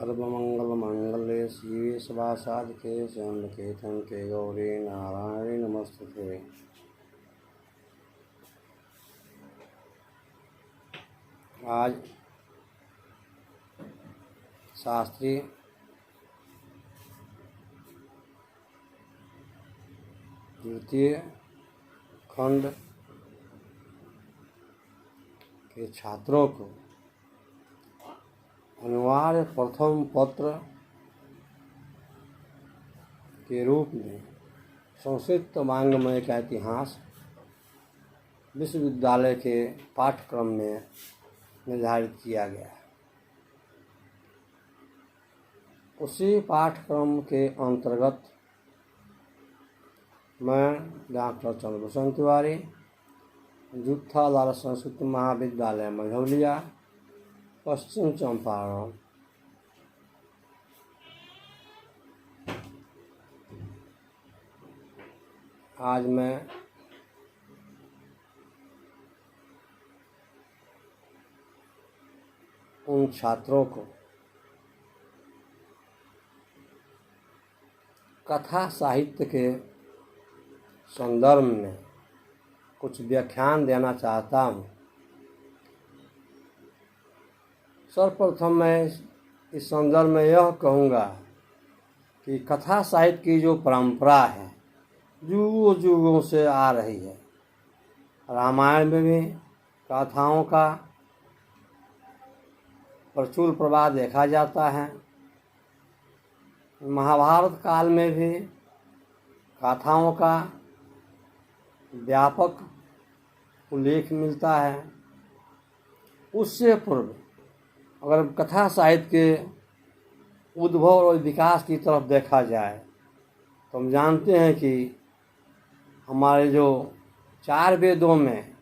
सर्वमंगलमांगल्ये शिवे सर्वासाधिके शरण्ये त्र्यंबके गौरी नारायणी नमस्तुते। आज शास्त्री द्वितीय खंड के छात्रों को अनिवार्य प्रथम पत्र के रूप में संस्कृत वाङ्मय का इतिहास विश्वविद्यालय के पाठ्यक्रम में निर्धारित किया गया है। उसी पाठ्यक्रम के अंतर्गत मैं डॉक्टर चंद्रभूषण तिवारी, जुत्थालाल संस्कृत महाविद्यालय मझौलिया, पश्चिम चंपारण, आज मैं उन छात्रों को कथा साहित्य के संदर्भ में कुछ व्याख्यान देना चाहता हूँ। सर्वप्रथम मैं इस संदर्भ में यह कहूँगा कि कथा साहित्य की जो परंपरा है युगों युगों से आ रही है। रामायण में भी कथाओं का प्रचुर प्रवाह देखा जाता है। महाभारत काल में भी कथाओं का व्यापक उल्लेख मिलता है। उससे पूर्व अगर कथा साहित्य के उद्भव और विकास की तरफ देखा जाए तो हम जानते हैं कि हमारे जो 4 वेदों में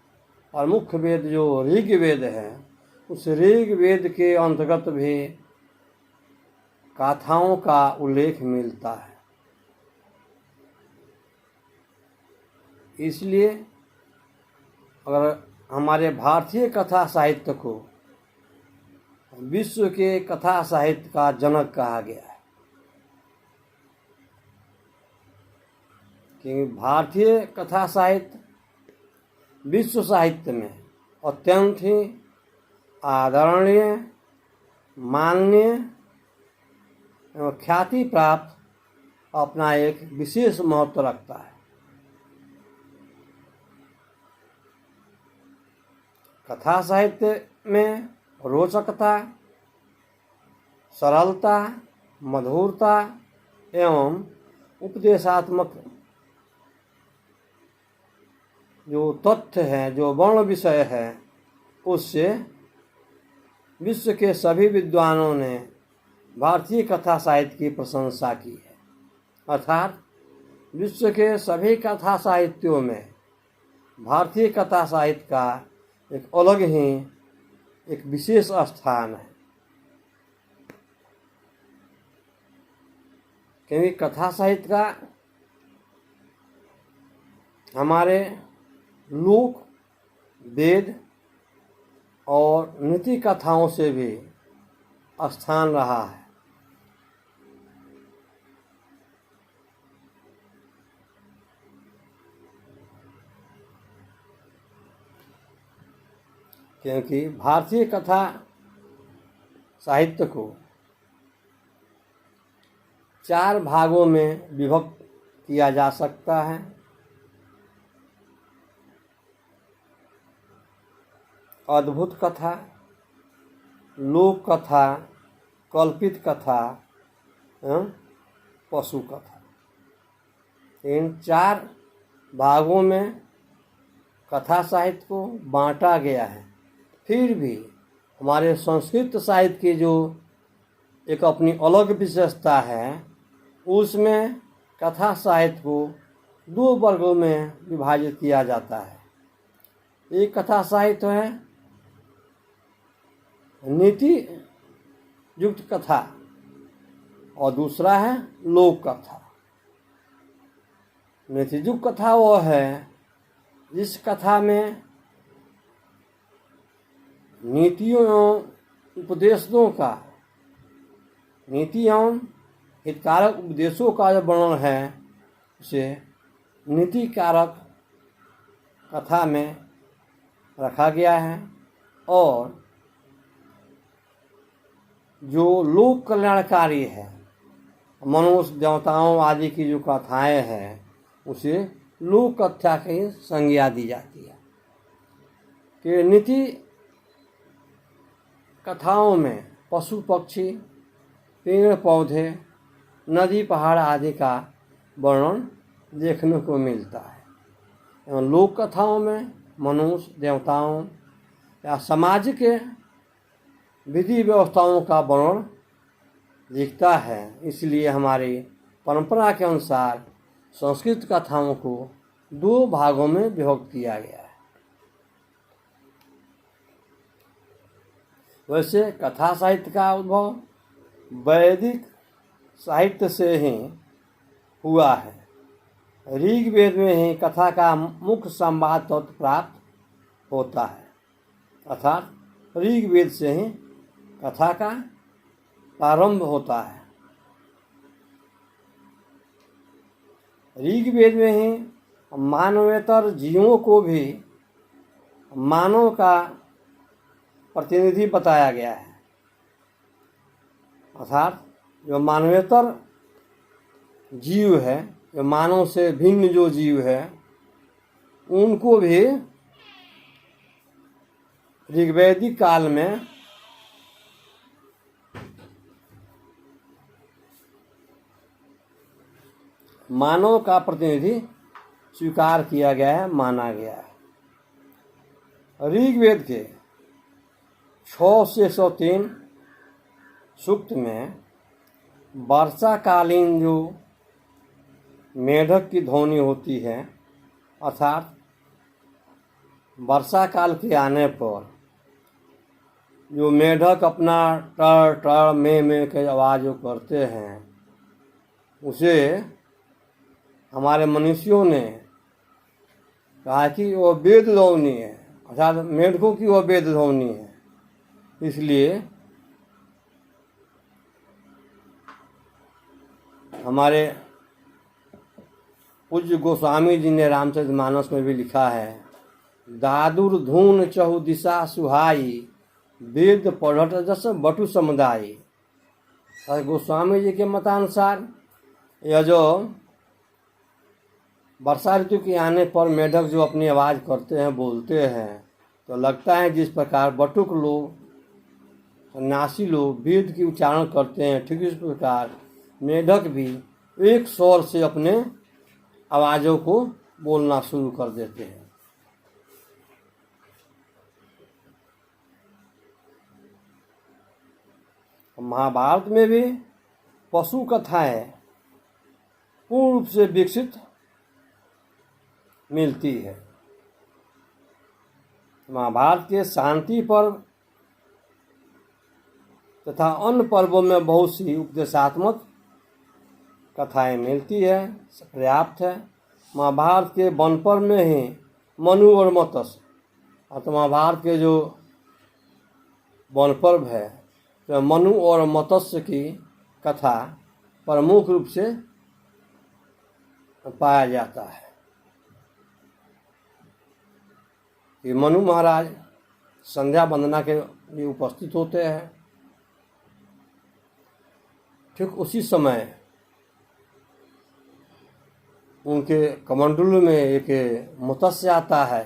प्रमुख वेद जो ऋग्वेद है, उस ऋग्वेद के अंतर्गत भी कथाओं का उल्लेख मिलता है। इसलिए अगर हमारे भारतीय कथा साहित्य को विश्व के कथा साहित्य का जनक कहा गया है, क्योंकि भारतीय कथा साहित्य विश्व साहित्य में अत्यंत ही आदरणीय, माननीय एवं ख्याति प्राप्त अपना एक विशेष महत्व रखता है। कथा साहित्य में रोचकता, सरलता, मधुरता एवं उपदेशात्मक जो तथ्य हैं, जो वर्ण विषय है, उससे विश्व के सभी विद्वानों ने भारतीय कथा साहित्य की प्रशंसा की है। अर्थात विश्व के सभी कथा साहित्यों में भारतीय कथा साहित्य का एक अलग ही एक विशेष स्थान है। क्योंकि कथा साहित्य का हमारे लोक, वेद और नीति कथाओं से भी स्थान रहा है। क्योंकि भारतीय कथा साहित्य को 4 भागों में विभक्त किया जा सकता है। अद्भुत कथा, लोक कथा, कल्पित कथा, पशु कथा। इन 4 भागों में कथा साहित्य को बांटा गया है। फिर भी हमारे संस्कृत साहित्य की जो एक अपनी अलग विशेषता है, उसमें कथा साहित्य को 2 वर्गों में विभाजित किया जाता है। एक कथा साहित्य है नीति युक्त कथा और दूसरा है लोक कथा। नीति युक्त कथा वो है जिस कथा में नीतियों एवं उपदेशों का नीति एवं हितकारक उपदेशों का जो वर्णन है उसे नीतिकारक कथा में रखा गया है, और जो लोक कल्याणकारी है, मनुष्य देवताओं आदि की जो कथाएं हैं उसे लोक कथा की संज्ञा दी जाती है। कि नीति कथाओं में पशु पक्षी, पेड़ पौधे, नदी पहाड़ आदि का वर्णन देखने को मिलता है। एवं लोक कथाओं में मनुष्य देवताओं या समाज के विधि व्यवस्थाओं का वर्णन दिखता है। इसलिए हमारी परंपरा के अनुसार संस्कृत कथाओं को 2 भागों में विभक्त किया गया है। वैसे कथा साहित्य का उद्भव वैदिक साहित्य से ही हुआ है। ऋग्वेद में ही कथा का मुख्य संवाद तत्व प्राप्त होता है, अर्थात ऋग्वेद से ही कथा का प्रारंभ होता है। ऋग्वेद में ही मानवेतर जीवों को भी मानव का प्रतिनिधि बताया गया है, अर्थात जो मानवेतर जीव है, जो मानव से भिन्न जो जीव है, उनको भी ऋग्वैदिक काल में मानव का प्रतिनिधि स्वीकार किया गया है, माना गया है। ऋग्वेद के 6 से 103 सूक्त में वर्षाकालीन जो मेढक की ध्वनि होती है, अर्थात वर्षा काल के आने पर जो मेढक अपना टर टर में के आवाज़ जो करते हैं, उसे हमारे मनुष्यों ने कहा कि वो वेद ध्वनि है, अर्थात मेढकों की वो वेद ध्वनि है। इसलिए हमारे पूज्य गोस्वामी जी ने रामचरितमानस में भी लिखा है, दादुर धून चहु दिशा सुहाई, वेद पढ़त जस बटु समुदायी। गोस्वामी जी के मतानुसार यह जो वर्षा ऋतु के आने पर मेढक जो अपनी आवाज़ करते हैं, बोलते हैं, तो लगता है जिस प्रकार बटुक लोग, सन्यासी लोग वेद की उच्चारण करते हैं, ठीक इस प्रकार मेढक भी एक स्वर से अपने आवाज़ों को बोलना शुरू कर देते हैं। महाभारत में भी पशु कथाएं पूर्ण रूप से विकसित मिलती है। महाभारत के शांति पर्व तथा अन्य पर्वों में बहुत सी उपदेशात्मक कथाएं मिलती है, पर्याप्त है। महाभारत के वन पर्व में ही मनु और मत्स्य, तो महाभारत के जो वन पर्व है, तो मनु और मत्स्य की कथा प्रमुख रूप से पाया जाता है कि मनु महाराज संध्या वंदना के लिए उपस्थित होते हैं। ठीक उसी समय उनके कमंडलू में एक मत्स्य आता है।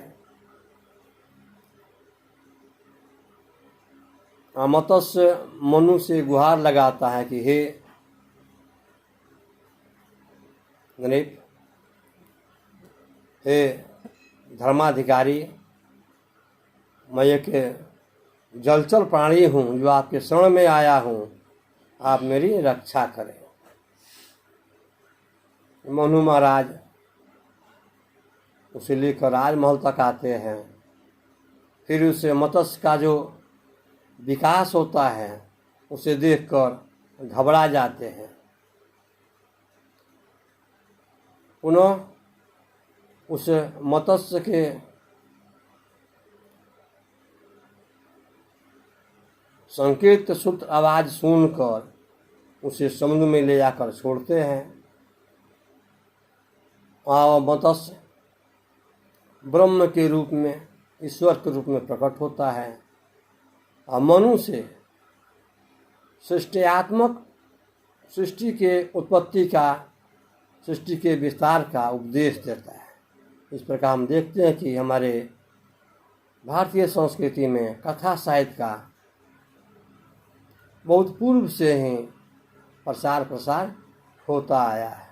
मत्स्य मनु से गुहार लगाता है कि हे गणित, हे धर्माधिकारी, मैं एक जलचर प्राणी हूँ जो आपके शरण में आया हूँ, आप मेरी रक्षा करें। मनु महाराज उसे लेकर राजमहल तक आते हैं। फिर उसे मत्स्य का जो विकास होता है उसे देखकर घबरा जाते हैं। पुनः उस मत्स्य के संकेत सूत्र आवाज़ सुनकर उसे समुद्र में ले जाकर छोड़ते हैं। वहाँ मत्स्य ब्रह्म के रूप में, ईश्वर के रूप में प्रकट होता है और मनुष्य सृष्टियात्मक सृष्टि के उत्पत्ति का, सृष्टि के विस्तार का उपदेश देता है। इस प्रकार हम देखते हैं कि हमारे भारतीय संस्कृति में कथा साहित्य का बहुत पूर्व से ही प्रसार प्रसार होता आया है।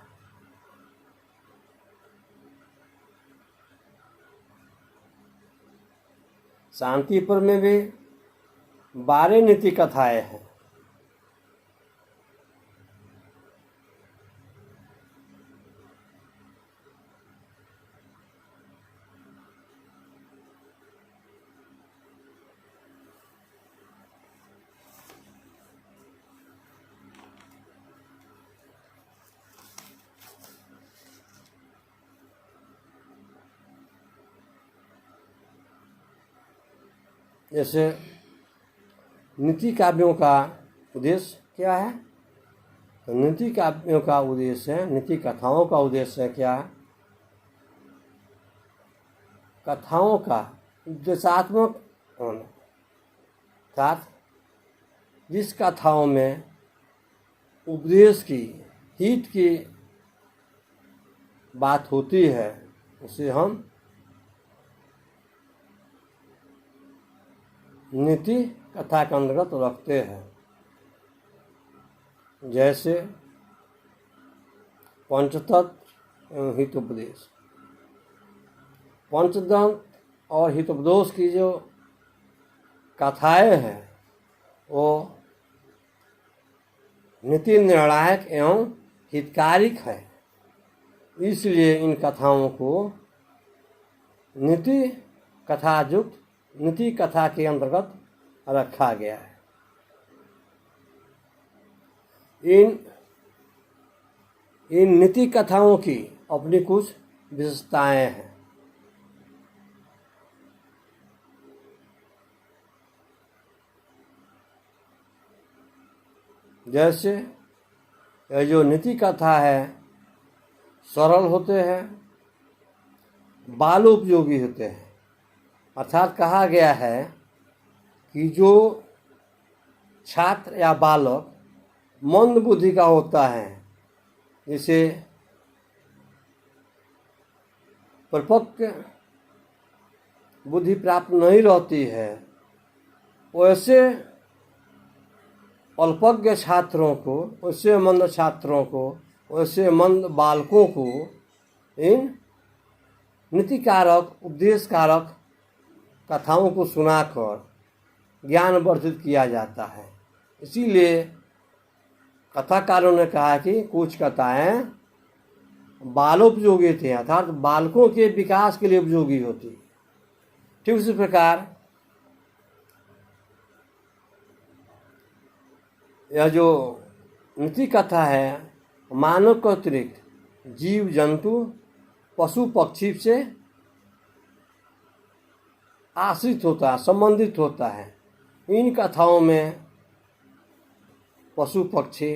शांतिपुर में भी 12 नीति कथाएं हैं। जैसे नीति काव्यों का उद्देश्य क्या है? तो नीति काव्यों का उद्देश्य है, नीति कथाओं का उद्देश्य है क्या? कथाओं का उद्देशात्मक होना, अर्थात जिस कथाओं में उपदेश की, हित की बात होती है उसे हम नीति कथा के अंतर्गत रखते हैं। जैसे पंचतत्व एवं हितोपदेश। पंचतत्व और हितोपदेश की जो कथाएं हैं वो नीति निर्णायक एवं हितकारिक है, इसलिए इन कथाओं को नीति कथायुक्त नीति कथा के अंतर्गत रखा गया है। इन नीति कथाओं की अपनी कुछ विशेषताएं हैं। जैसे यह जो नीति कथा है सरल होते हैं, बालोपयोगी होते हैं। अर्थात कहा गया है कि जो छात्र या बालक मंद बुद्धि का होता है, जिसे परिपक्व बुद्धि प्राप्त नहीं रहती है, वैसे अल्पज्ञ छात्रों को, वैसे मंद छात्रों को, वैसे मंद बालकों को इन नीतिकारक, उपदेशकारक कथाओं को सुनाकर ज्ञान वर्धित किया जाता है। इसीलिए कथाकारों ने कहा कि कुछ कथाएं बालोपयोगी थी, अर्थात बालकों के विकास के लिए उपयोगी होती। ठीक उसी प्रकार यह जो नीति कथा है मानव के अतिरिक्त जीव जंतु पशु पक्षी से आश्रित होता है, संबंधित होता है। इन कथाओं में पशु पक्षी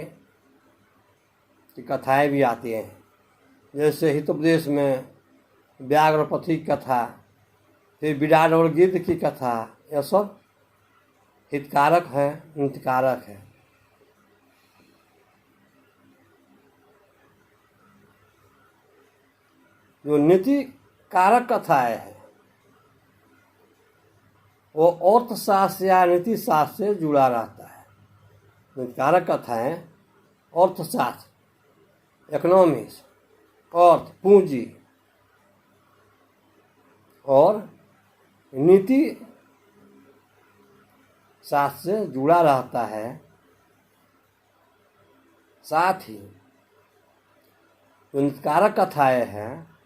की कथाएं भी आती हैं। जैसे हितोपदेश में व्याघ्र पथी की कथा, फिर बिलाट और गिद्ध की कथा, यह सब हितकारक है, नीतिकारक है। जो नीति कारक कथाएं है वो अर्थशास्त्र या नीति शास्त्र से जुड़ा रहता है। नीतिकारक कथाएं अर्थशास्त्र, इकोनॉमिक्स, अर्थ, पूंजी और नीति शास्त्र से जुड़ा रहता है। साथ ही जो नीतिकारक कथाएं हैं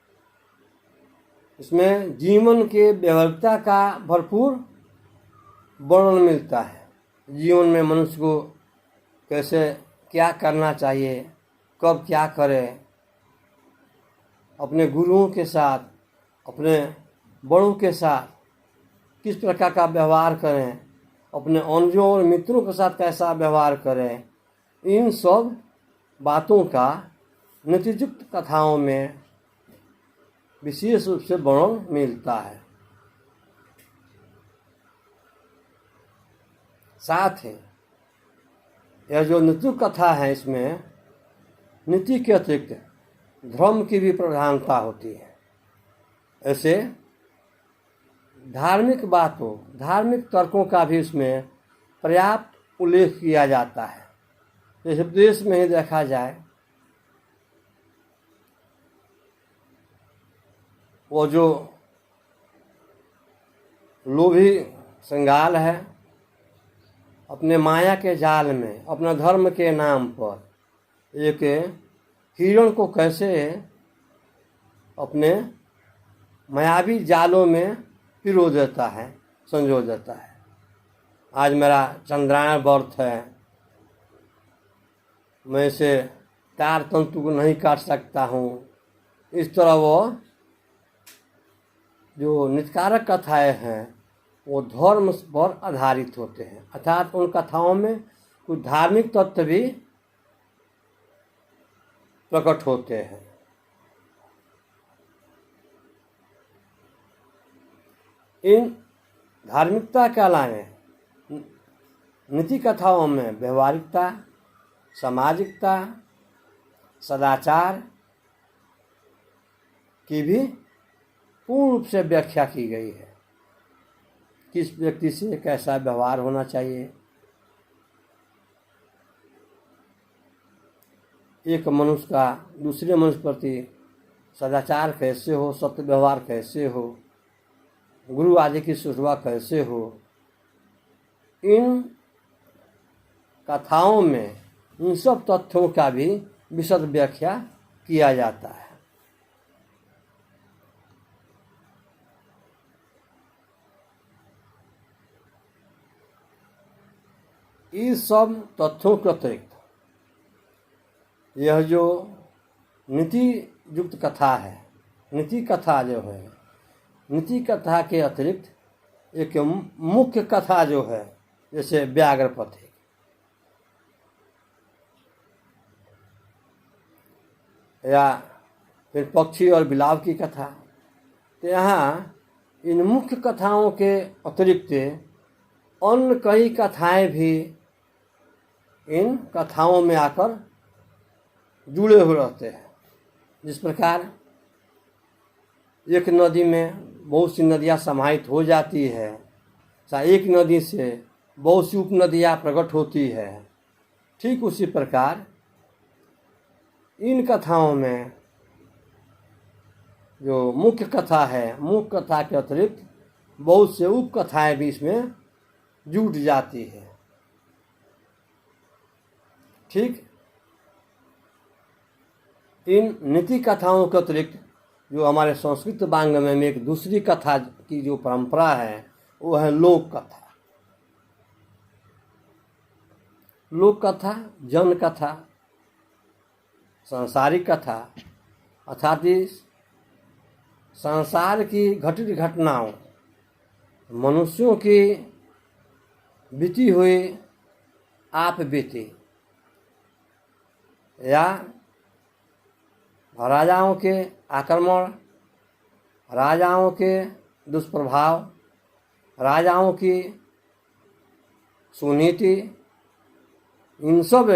इसमें जीवन के व्यवहारिकता का भरपूर वर्णन मिलता है। जीवन में मनुष्य को कैसे क्या करना चाहिए, कब क्या करें, अपने गुरुओं के साथ, अपने बड़ों के साथ किस प्रकार का व्यवहार करें, अपने अनुजों और मित्रों के साथ कैसा व्यवहार करें, इन सब बातों का नीतियुक्त कथाओं में विशेष रूप से वर्णन मिलता है। साथ ही यह जो नीति कथा है, इसमें नीति के अतिरिक्त धर्म की भी प्रधानता होती है। ऐसे धार्मिक बातों, धार्मिक तर्कों का भी इसमें पर्याप्त उल्लेख किया जाता है। जैसे देश में ही देखा जाए, वो जो लोभी श्रृंगाल है, अपने माया के जाल में अपना धर्म के नाम पर एक हिरण को कैसे अपने मायावी जालों में पिरो देता है, संजो देता है। आज मेरा चंद्रायण व्रत है, मैं इसे तार तंतु को नहीं काट सकता हूँ। इस तरह वो जो नितकारक कथाएं हैं वो धर्म पर आधारित होते हैं, अर्थात उन कथाओं में कुछ धार्मिक तत्व भी प्रकट होते हैं। इन धार्मिकता के अलावा नीति कथाओं में व्यवहारिकता, सामाजिकता, सदाचार की भी पूर्ण रूप से व्याख्या की गई है। किस व्यक्ति से कैसा व्यवहार होना चाहिए, एक मनुष्य का दूसरे मनुष्य प्रति सदाचार कैसे हो, सत्य व्यवहार कैसे हो, गुरु आदि की सेवा कैसे हो, इन कथाओं में इन सब तथ्यों का भी विशद व्याख्या किया जाता है। इस सब तथ्यों के अतिरिक्त यह जो नीति युक्त कथा है, नीति कथा जो है, नीति कथा के अतिरिक्त एक मुख्य कथा जो है, जैसे व्याघ्रपथी या फिर पक्षी और बिलाव की कथा, तो यहाँ इन मुख्य कथाओं के अतिरिक्त अन्य कई कथाएं भी इन कथाओं में आकर जुड़े हुए रहते हैं। जिस प्रकार एक नदी में बहुत सी नदियाँ समाहित हो जाती है, एक नदी से बहुत सी उपनदियाँ प्रकट होती है, ठीक उसी प्रकार इन कथाओं में जो मुख्य कथा है, मुख्य कथा के अतिरिक्त बहुत से उपकथाएं भी इसमें जुट जाती है। ठीक इन नीति कथाओं के अतिरिक्त जो हमारे संस्कृत वाङ्मय में एक दूसरी कथा की जो परंपरा है वो है लोक कथा। लोक कथा, जन कथा, सांसारिक कथा, अर्थात संसार की घटित घटनाओं, मनुष्यों की बीती हुई आप बीती या राजाओं के आक्रमण, राजाओं के दुष्प्रभाव, राजाओं की सुनीति, इन सब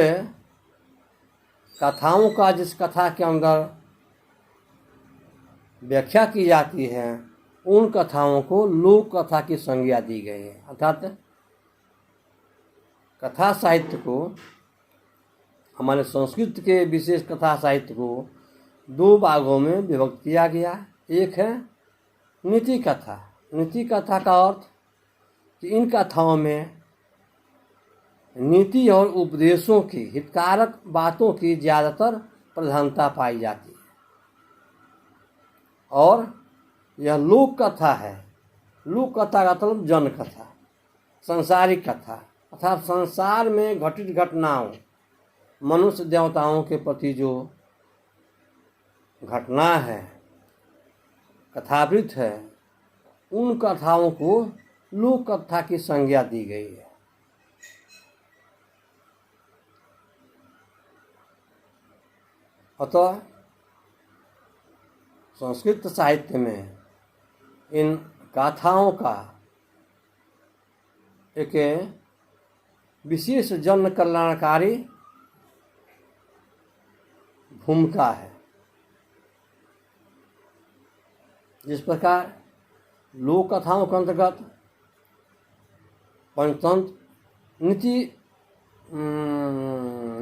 कथाओं का जिस कथा के अंदर व्याख्या की जाती है, उन कथाओं को लोक कथा की संज्ञा दी गई है। अर्थात कथा साहित्य को, हमारे संस्कृत के विशेष कथा साहित्य को दो भागों में विभक्त किया गया। एक है नीति कथा। नीति कथा का अर्थ कि इन कथाओं में नीति और उपदेशों की, हितकारक बातों की ज़्यादातर प्रधानता पाई जाती है। और यह लोक कथा है। लोक कथा का मतलब जन कथा, सांसारिक कथा, अर्थात संसार में घटित घटनाओं, मनुष्य देवताओं के प्रति जो घटना है, कथावृत है, उन कथाओं को लोक कथा की संज्ञा दी गई है। अतः संस्कृत साहित्य में इन गाथाओं का एक विशेष जन कल्याणकारी भूमिका है। जिस प्रकार लोक कथाओं के अंतर्गत पंचतंत्र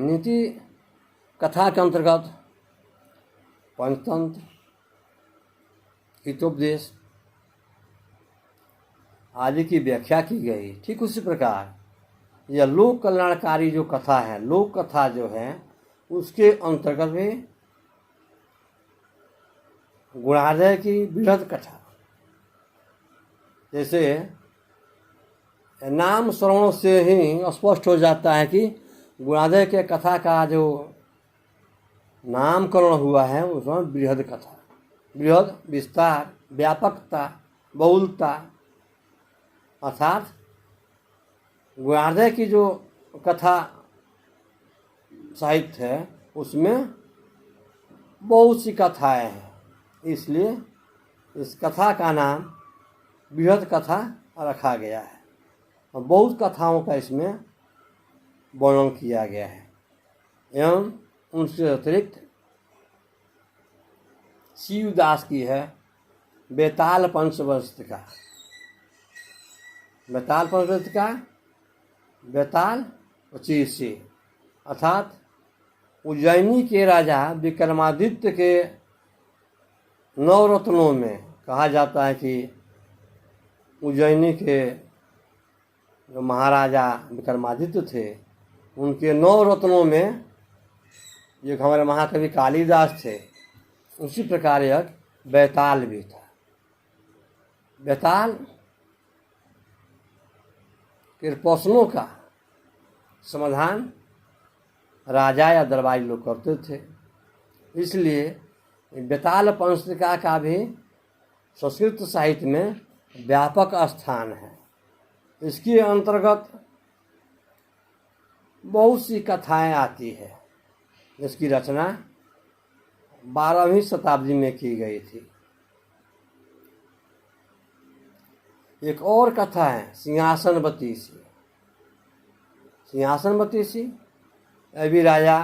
नीति कथा के अंतर्गत पंचतंत्र, हितोपदेश आदि की व्याख्या की गई, ठीक उसी प्रकार यह लोक कल्याणकारी जो कथा है, लोक कथा जो है, उसके अंतर्गत भी गुणादय की बृहद कथा, जैसे नाम श्रवण से ही स्पष्ट हो जाता है कि गुणादय के कथा का जो नामकरण हुआ है उसमें बृहद कथा, बृहद विस्तार, व्यापकता, बहुलता, अर्थात गुणादय की जो कथा साहित्य है उसमें बहुत सी कथाएं हैं, इसलिए इस कथा का नाम बृहद कथा रखा गया है और बहुत कथाओं का इसमें वर्णन किया गया है। एवं उनसे अतिरिक्त शिवदास की है बेताल पंचवस्तिका। बेताल पंचवस्तिका, बेताल 25 से, अर्थात उज्जैनी के राजा विक्रमादित्य के नवरत्नों में कहा जाता है कि उज्जैनी के जो महाराजा विक्रमादित्य थे उनके 9 रत्नों में जो हमारे महाकवि कालिदास थे, उसी प्रकार एक बेताल भी था। बेताल के प्रश्नों का समाधान राजा या दरबारी लोग करते थे, इसलिए बेताल पंचवस्तिका का भी संस्कृत साहित्य में व्यापक स्थान है। इसके अंतर्गत बहुत सी कथाएं आती है, जिसकी रचना 12वीं शताब्दी में की गई थी। एक और कथा है सिंहासनवती सी। सिंहासनवती सी अभी राजा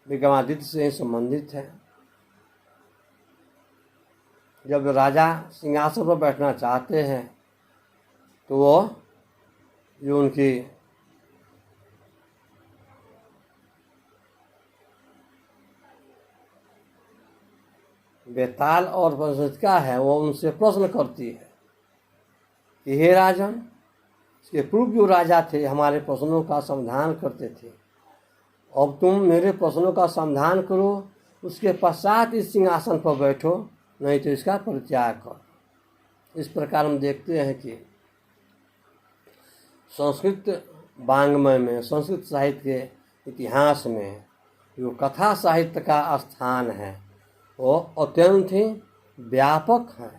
विक्रमादित्य से ही संबंधित है। जब राजा सिंहासन पर बैठना चाहते हैं तो वो जो उनकी बेताल और पंचवस्तिका है, वो उनसे प्रश्न करती है कि हे राजन, इसके पूर्व जो राजा थे हमारे प्रश्नों का समाधान करते थे, अब तुम मेरे प्रश्नों का समाधान करो, उसके पश्चात इस सिंहासन पर बैठो, नहीं तो इसका परित्याग करो। इस प्रकार हम देखते हैं कि संस्कृत वाङ्मय में, संस्कृत साहित्य के इतिहास में जो कथा साहित्य का स्थान है वो अत्यंत ही व्यापक है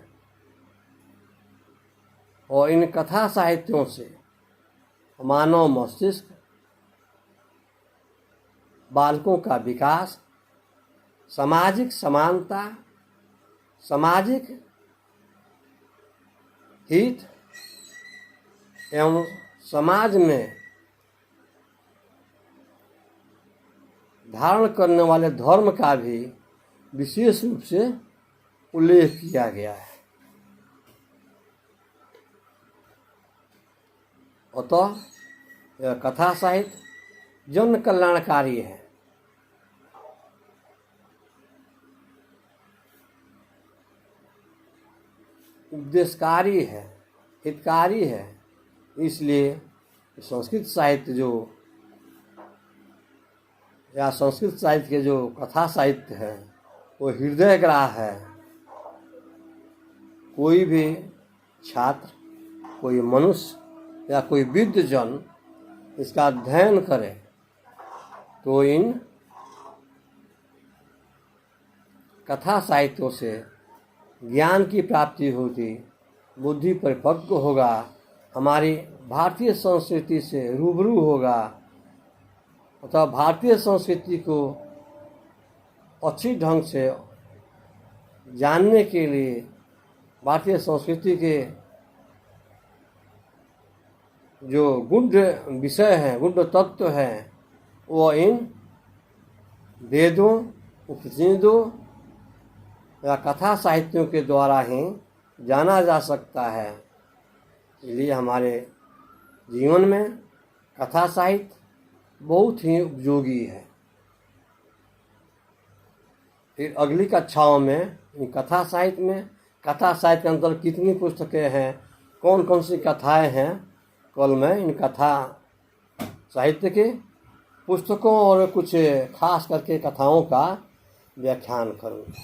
और इन कथा साहित्यों से मानव मस्तिष्क, बालकों का विकास, सामाजिक समानता, सामाजिक हित एवं समाज में धारण करने वाले धर्म का भी विशेष रूप से उल्लेख किया गया है। अतः यह कथा साहित्य जन कल्याणकारी है। उपदेशकारी है, हितकारी है। इसलिए संस्कृत साहित्य जो या संस्कृत साहित्य के जो कथा साहित्य है वो हृदयग्राह है। कोई भी छात्र, कोई मनुष्य या कोई विद्वजन इसका अध्ययन करे तो इन कथा साहित्यों से ज्ञान की प्राप्ति होती, बुद्धि परिपक्व होगा, हमारी भारतीय संस्कृति से रूबरू होगा अथवा भारतीय संस्कृति को अच्छी ढंग से जानने के लिए, भारतीय संस्कृति के जो गुण विषय हैं, गुण तत्व हैं, वो इन वेदों, उपनिषदों या कथा साहित्यों के द्वारा ही जाना जा सकता है। इसलिए हमारे जीवन में कथा साहित्य बहुत ही उपयोगी है। फिर अगली कक्षाओं में कथा साहित्य में, कथा साहित्य के अंदर कितनी पुस्तकें हैं, कौन कौन सी कथाएं हैं, कल मैं इन कथा साहित्य के पुस्तकों और कुछ खास करके कथाओं का व्याख्यान करूँगा।